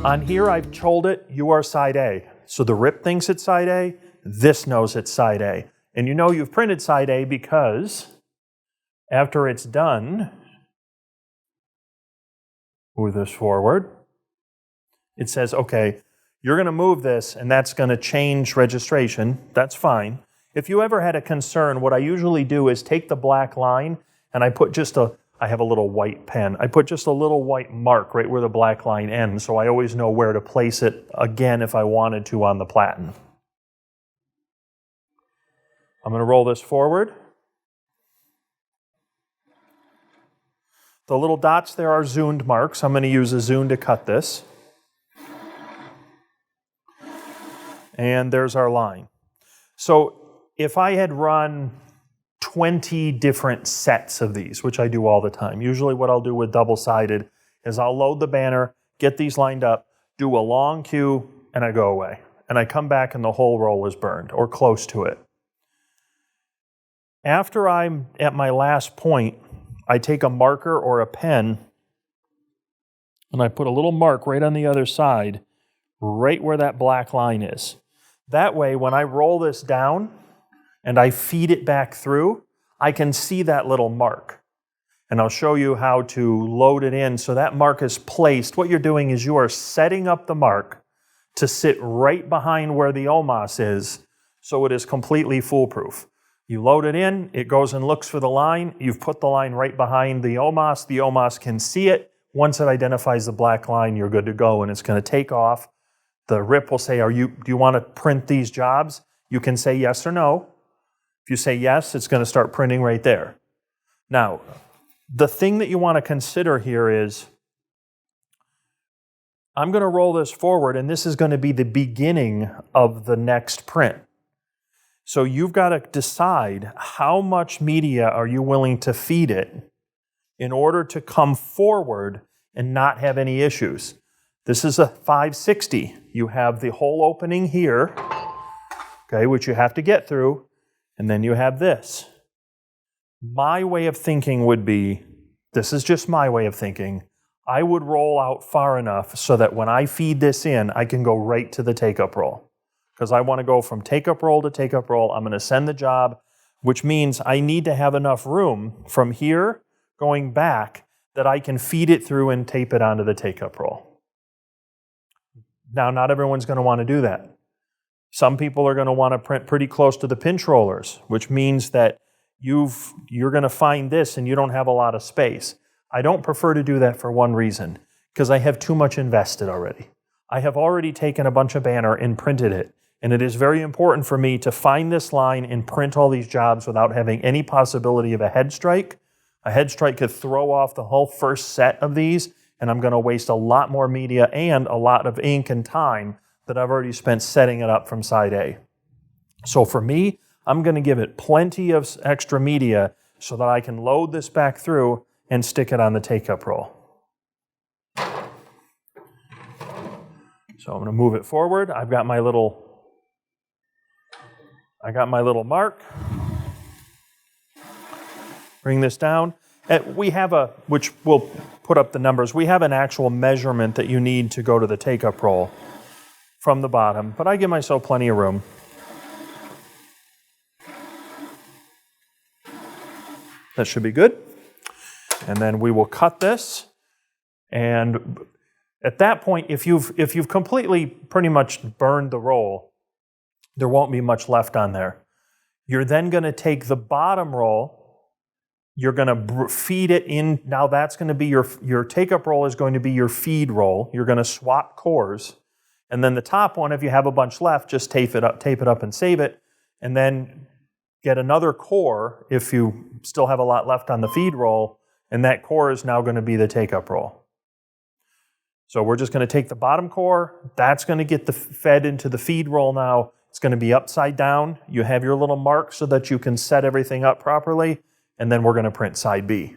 On here, I've told it, you are side A. So the RIP thinks it's side A, this knows it's side A. And you know you've printed side A because after it's done, move this forward, it says, okay, you're going to move this and that's going to change registration. That's fine. If you ever had a concern, what I usually do is take the black line and I put just I have a little white pen. I put just a little white mark right where the black line ends, so I always know where to place it again if I wanted to on the platen. I'm going to roll this forward. The little dots there are zoomed marks. I'm going to use a zoom to cut this. And there's our line. So if I had run 20 different sets of these, which I do all the time, usually what I'll do with double-sided is I'll load the banner, get these lined up, do a long queue, and I go away. And I come back and the whole roll is burned, or close to it. After I'm at my last point, I take a marker or a pen and I put a little mark right on the other side, right where that black line is. That way, when I roll this down and I feed it back through, I can see that little mark. And I'll show you how to load it in so that mark is placed. What you're doing is you are setting up the mark to sit right behind where the amaze is, so it is completely foolproof. You load it in, it goes and looks for the line, you've put the line right behind the amaze can see it. Once it identifies the black line, you're good to go, and it's going to take off. The RIP will say, do you want to print these jobs? You can say yes or no. If you say yes, it's going to start printing right there. Now, the thing that you want to consider here is, I'm going to roll this forward, and this is going to be the beginning of the next print. So you've got to decide how much media are you willing to feed it in order to come forward and not have any issues. This is a 560. You have the hole opening here, okay, which you have to get through, and then you have this. My way of thinking would be, this is just my way of thinking, I would roll out far enough so that when I feed this in, I can go right to the take-up roll. Because I want to go from take-up roll to take-up roll. I'm going to send the job, which means I need to have enough room from here going back that I can feed it through and tape it onto the take-up roll. Now, not everyone's going to want to do that. Some people are going to want to print pretty close to the pinch rollers, which means that you're going to find this and you don't have a lot of space. I don't prefer to do that for one reason, because I have too much invested already. I have already taken a bunch of banner and printed it, and it is very important for me to find this line and print all these jobs without having any possibility of a head strike. A head strike could throw off the whole first set of these, and I'm going to waste a lot more media and a lot of ink and time that I've already spent setting it up from side A. So for me, I'm going to give it plenty of extra media so that I can load this back through and stick it on the take-up roll. So I'm going to move it forward. I've got my little mark. Bring this down. We have which we'll put up the numbers, we have an actual measurement that you need to go to the take-up roll from the bottom, but I give myself plenty of room. That should be good. And then we will cut this. And at that point, if you've completely pretty much burned the roll, there won't be much left on there. You're then going to take the bottom roll, you're going to feed it in. Now that's going to be your take-up roll is going to be your feed roll. You're going to swap cores. And then the top one, if you have a bunch left, just tape it up and save it. And then get another core if you still have a lot left on the feed roll. And that core is now going to be the take-up roll. So we're just going to take the bottom core. That's going to get fed into the feed roll now. It's going to be upside down. You have your little mark so that you can set everything up properly. And then we're going to print side B.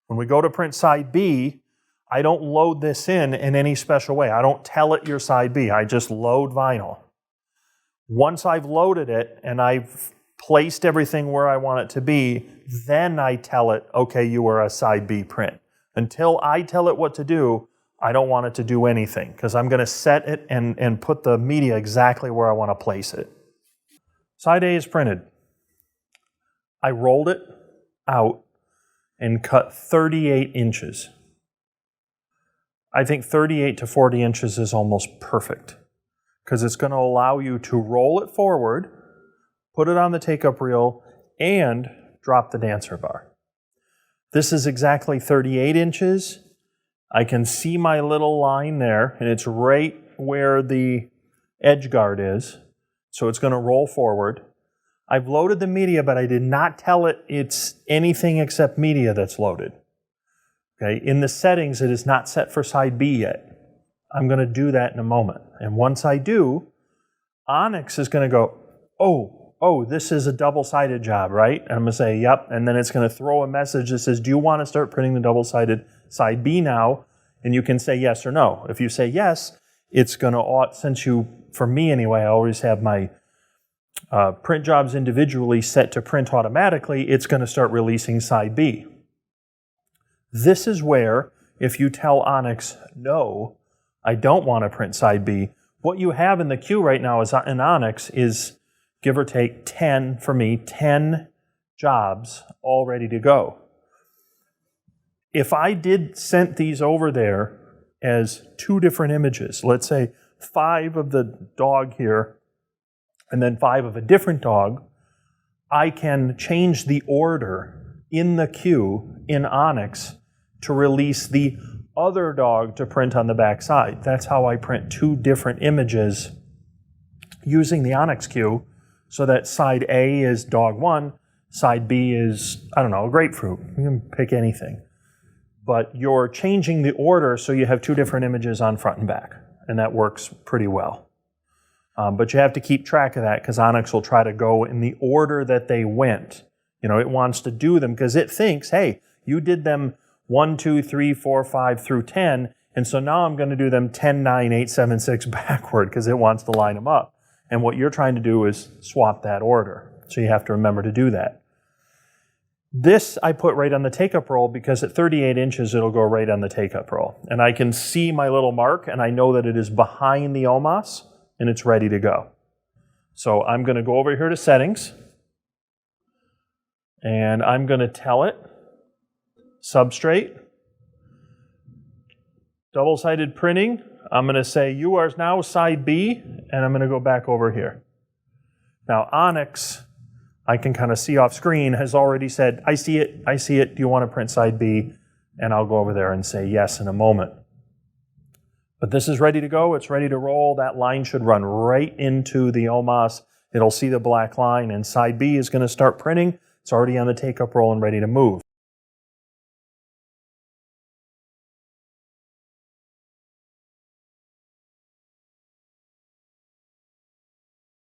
When we go to print side B, I don't load this in any special way. I don't tell it your side B. I just load vinyl. Once I've loaded it and I've placed everything where I want it to be, then I tell it, okay, you are a side B print. Until I tell it what to do, I don't want it to do anything because I'm going to set it and put the media exactly where I want to place it. Side A is printed. I rolled it out and cut 38 inches. I think 38 to 40 inches is almost perfect because it's going to allow you to roll it forward, put it on the take-up reel, and drop the dancer bar. This is exactly 38 inches. I can see my little line there, and it's right where the edge guard is, so it's going to roll forward. I've loaded the media, but I did not tell it it's anything except media that's loaded. Okay, in the settings, it is not set for side B yet. I'm going to do that in a moment. And once I do, Onyx is going to go, oh, this is a double-sided job, right? And I'm going to say, yep. And then it's going to throw a message that says, do you want to start printing the double-sided side B now? And you can say yes or no. If you say yes, it's going to, since you, for me anyway, I always have my print jobs individually set to print automatically, it's going to start releasing side B. This is where, if you tell Onyx, no, I don't want to print side B, what you have in the queue right now is in Onyx is, give or take 10, for me, 10 jobs all ready to go. If I sent these over there as 2 different images, let's say 5 of the dog here and then 5 of a different dog, I can change the order in the queue in Onyx to release the other dog to print on the back side. That's how I print 2 different images using the Onyx queue, so that side A is dog 1, side B is, I don't know, a grapefruit. You can pick anything. But you're changing the order so you have 2 different images on front and back, and that works pretty well. But you have to keep track of that because Onyx will try to go in the order that they went. You know, it wants to do them because it thinks, hey, you did them 1, 2, 3, 4, 5 through 10, and so now I'm going to do them 10, 9, 8, 7, 6 backward because it wants to line them up. And what you're trying to do is swap that order. So you have to remember to do that. This I put right on the take-up roll because at 38 inches it'll go right on the take-up roll. And I can see my little mark and I know that it is behind the amaze and it's ready to go. So I'm going to go over here to settings and I'm going to tell it substrate, double-sided printing. I'm going to say you are now side B, and I'm going to go back over here. Now Onyx, I can kind of see off screen, has already said, I see it, do you want to print side B? And I'll go over there and say yes in a moment. But this is ready to go, it's ready to roll. That line should run right into the amaze. It'll see the black line, and side B is going to start printing. It's already on the take-up roll and ready to move.